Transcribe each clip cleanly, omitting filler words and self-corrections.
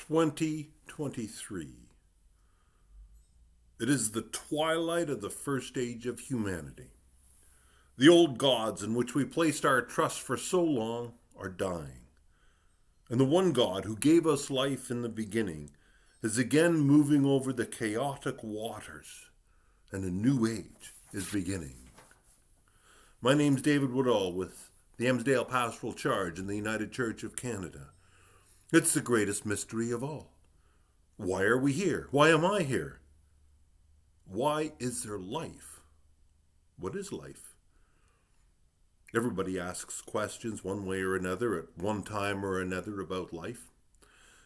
2023. It is the twilight of the first age of humanity. The old gods in which we placed our trust for so long are dying. And the one God who gave us life in the beginning is again moving over the chaotic waters, and a new age is beginning. My name's David Woodall with the Emsdale Pastoral Charge in the United Church of Canada. It's the greatest mystery of all. Why are we here? Why am I here? Why is there life? What is life? Everybody asks questions one way or another at one time or another about life.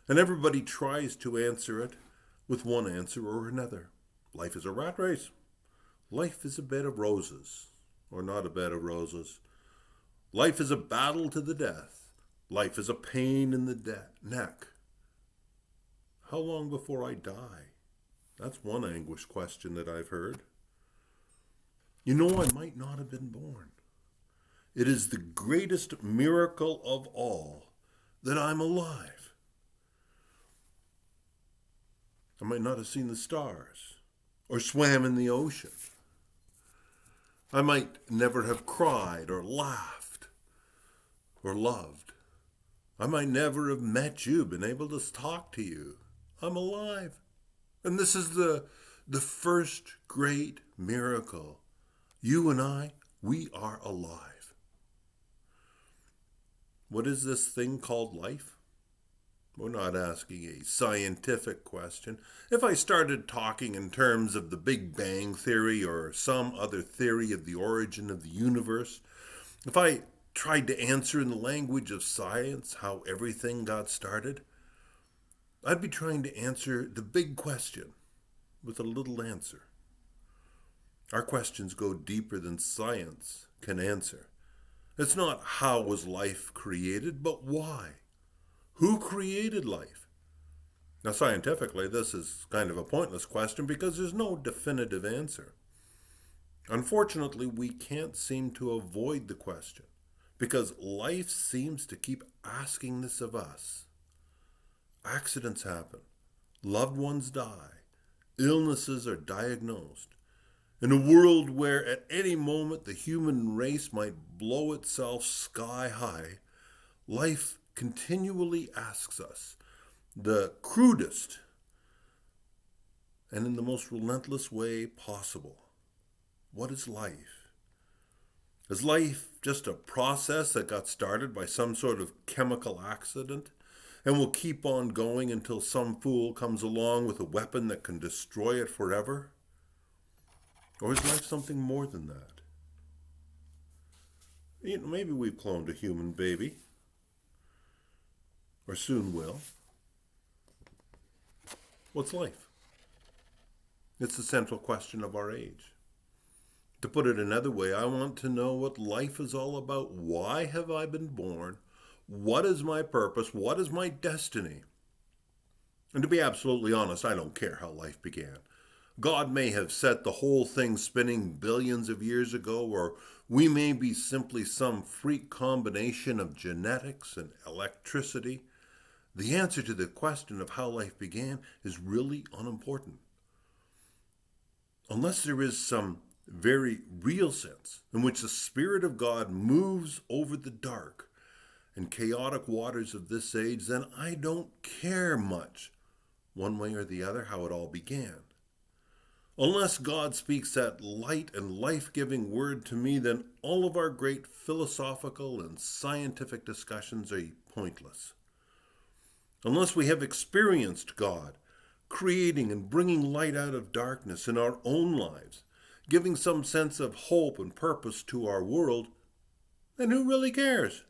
And everybody tries to answer it with one answer or another. Life is a rat race. Life is a bed of roses, or not a bed of roses. Life is a battle to the death. Life is a pain in the neck. How long before I die? That's one anguished question that I've heard. You know, I might not have been born. It is the greatest miracle of all that I'm alive. I might not have seen the stars or swam in the ocean. I might never have cried or laughed or loved. I might never have met you, been able to talk to you. I'm alive. And this is the first great miracle. You and I, we are alive. What is this thing called life? We're not asking a scientific question. If I started talking in terms of the Big Bang Theory or some other theory of the origin of the universe, if I tried to answer in the language of science how everything got started, I'd be trying to answer the big question with a little answer. Our questions go deeper than science can answer. It's not how was life created, but why? Who created life? Now, scientifically, this is kind of a pointless question because there's no definitive answer. Unfortunately, we can't seem to avoid the question because life seems to keep asking this of us. Accidents happen. Loved ones die. Illnesses are diagnosed. In a world where at any moment the human race might blow itself sky high, life continually asks us the crudest and in the most relentless way possible. What is life? Is life just a process that got started by some sort of chemical accident and will keep on going until some fool comes along with a weapon that can destroy it forever? Or is life something more than that? You know, maybe we've cloned a human baby, or soon will. What's life? It's the central question of our age. To put it another way, I want to know what life is all about. Why have I been born? What is my purpose? What is my destiny? And to be absolutely honest, I don't care how life began. God may have set the whole thing spinning billions of years ago, or we may be simply some freak combination of genetics and electricity. The answer to the question of how life began is really unimportant. Unless there is some very real sense in which the Spirit of God moves over the dark and chaotic waters of this age, then I don't care much, one way or the other, how it all began. Unless God speaks that light and life-giving word to me, then all of our great philosophical and scientific discussions are pointless. Unless we have experienced God creating and bringing light out of darkness in our own lives, giving some sense of hope and purpose to our world, then who really cares?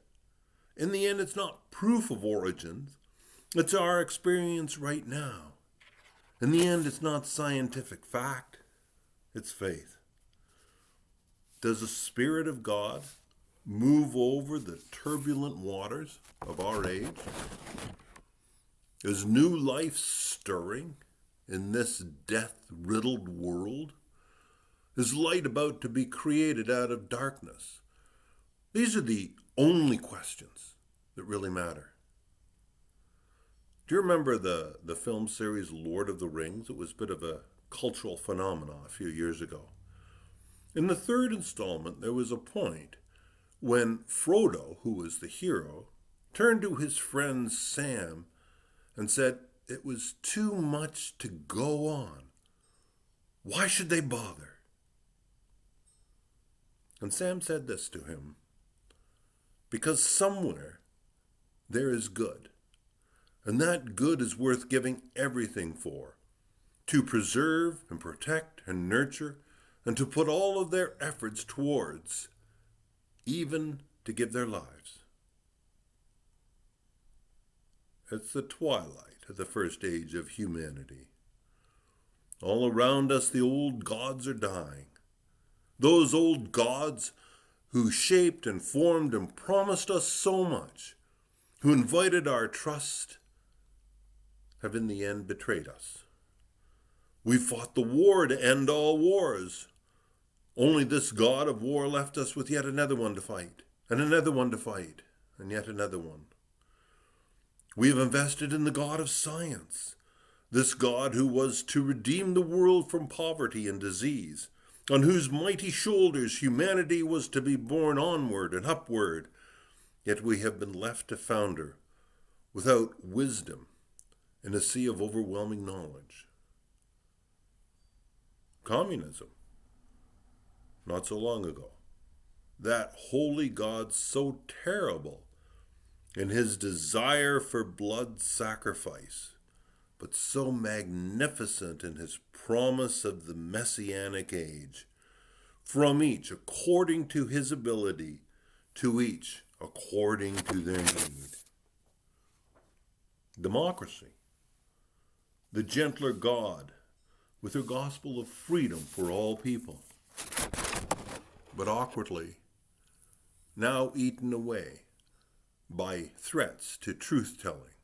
In the end, it's not proof of origins. It's our experience right now. In the end, it's not scientific fact. It's faith. Does the Spirit of God move over the turbulent waters of our age? Is new life stirring in this death-riddled world? Is light about to be created out of darkness? These are the only questions that really matter. Do you remember the film series Lord of the Rings? It was a bit of a cultural phenomenon a few years ago. In the third installment, there was a point when Frodo, who was the hero, turned to his friend Sam and said it was too much to go on. Why should they bother? And Sam said this to him, because somewhere there is good, and that good is worth giving everything for, to preserve and protect and nurture, and to put all of their efforts towards, even to give their lives. It's the twilight of the first age of humanity. All around us, the old gods are dying. Those old gods who shaped and formed and promised us so much, who invited our trust, have in the end betrayed us. We fought the war to end all wars. Only this god of war left us with yet another one to fight, and another one to fight, and yet another one. We have invested in the God of science, this God who was to redeem the world from poverty and disease, on whose mighty shoulders humanity was to be borne onward and upward. Yet we have been left to founder without wisdom in a sea of overwhelming knowledge. Communism, not so long ago. That holy God so terrible in his desire for blood sacrifice, but so magnificent in his promise of the Messianic age, from each according to his ability, to each according to their need. Democracy, the gentler God, with her gospel of freedom for all people, but awkwardly, now eaten away by threats to truth-telling.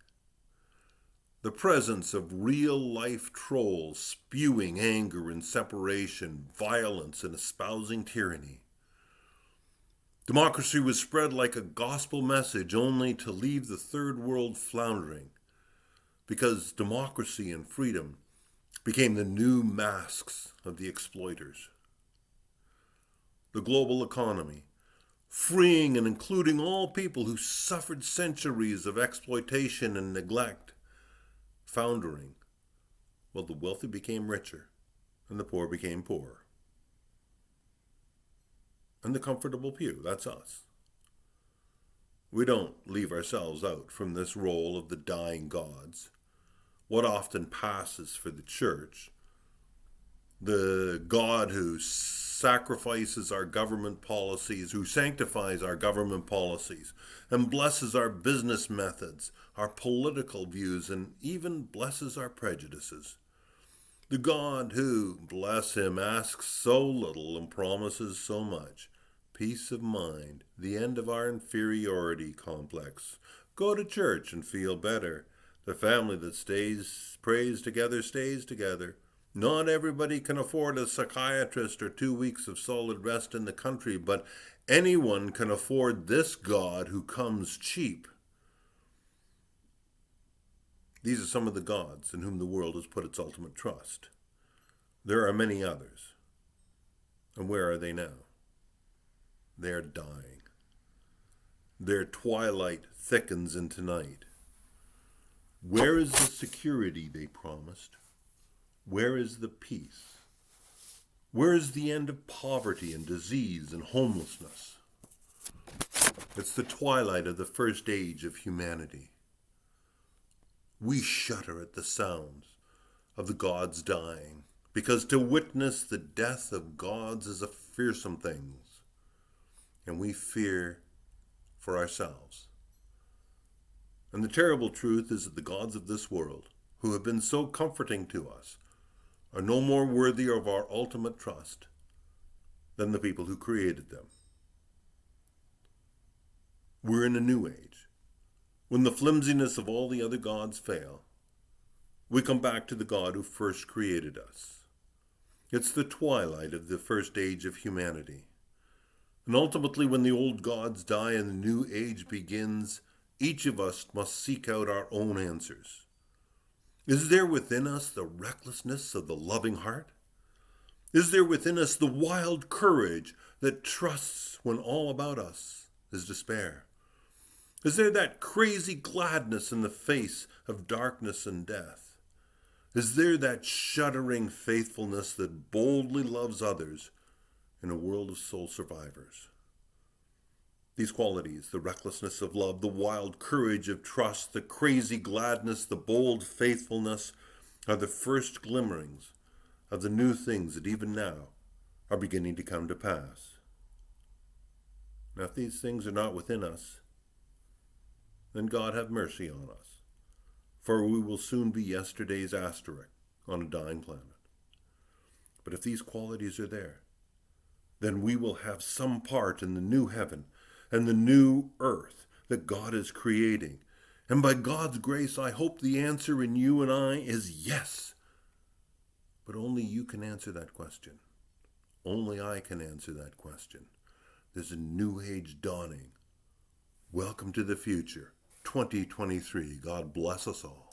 The presence of real-life trolls spewing anger and separation, violence and espousing tyranny. Democracy was spread like a gospel message only to leave the third world floundering, because democracy and freedom became the new masks of the exploiters. The global economy, freeing and including all people who suffered centuries of exploitation and neglect, foundering, while the wealthy became richer and the poor became poorer. And the comfortable pew, that's us. We don't leave ourselves out from this role of the dying gods, what often passes for the church, the God who sacrifices our government policies, who sanctifies our government policies, and blesses our business methods, our political views, and even blesses our prejudices. The God who, bless him, asks so little and promises so much. Peace of mind, the end of our inferiority complex. Go to church and feel better. The family that prays together stays together. Not everybody can afford a psychiatrist or 2 weeks of solid rest in the country, but anyone can afford this God who comes cheap. These are some of the gods in whom the world has put its ultimate trust. There are many others. And where are they now? They are dying. Their twilight thickens into night. Where is the security they promised? Where is the peace? Where is the end of poverty and disease and homelessness? It's the twilight of the first age of humanity. We shudder at the sounds of the gods dying, because to witness the death of gods is a fearsome thing, and we fear for ourselves. And the terrible truth is that the gods of this world, who have been so comforting to us, are no more worthy of our ultimate trust than the people who created them. We're in a new age. When the flimsiness of all the other gods fail, we come back to the God who first created us. It's the twilight of the first age of humanity. And ultimately, when the old gods die and the new age begins, each of us must seek out our own answers. Is there within us the recklessness of the loving heart? Is there within us the wild courage that trusts when all about us is despair? Is there that crazy gladness in the face of darkness and death? Is there that shuddering faithfulness that boldly loves others in a world of sole survivors? These qualities, the recklessness of love, the wild courage of trust, the crazy gladness, the bold faithfulness, are the first glimmerings of the new things that even now are beginning to come to pass. Now, if these things are not within us, then God have mercy on us, for we will soon be yesterday's asterisk on a dying planet. But if these qualities are there, then we will have some part in the new heaven and the new earth that God is creating. And by God's grace, I hope the answer in you and I is yes. But only you can answer that question. Only I can answer that question. There's a new age dawning. Welcome to the future, 2023. God bless us all.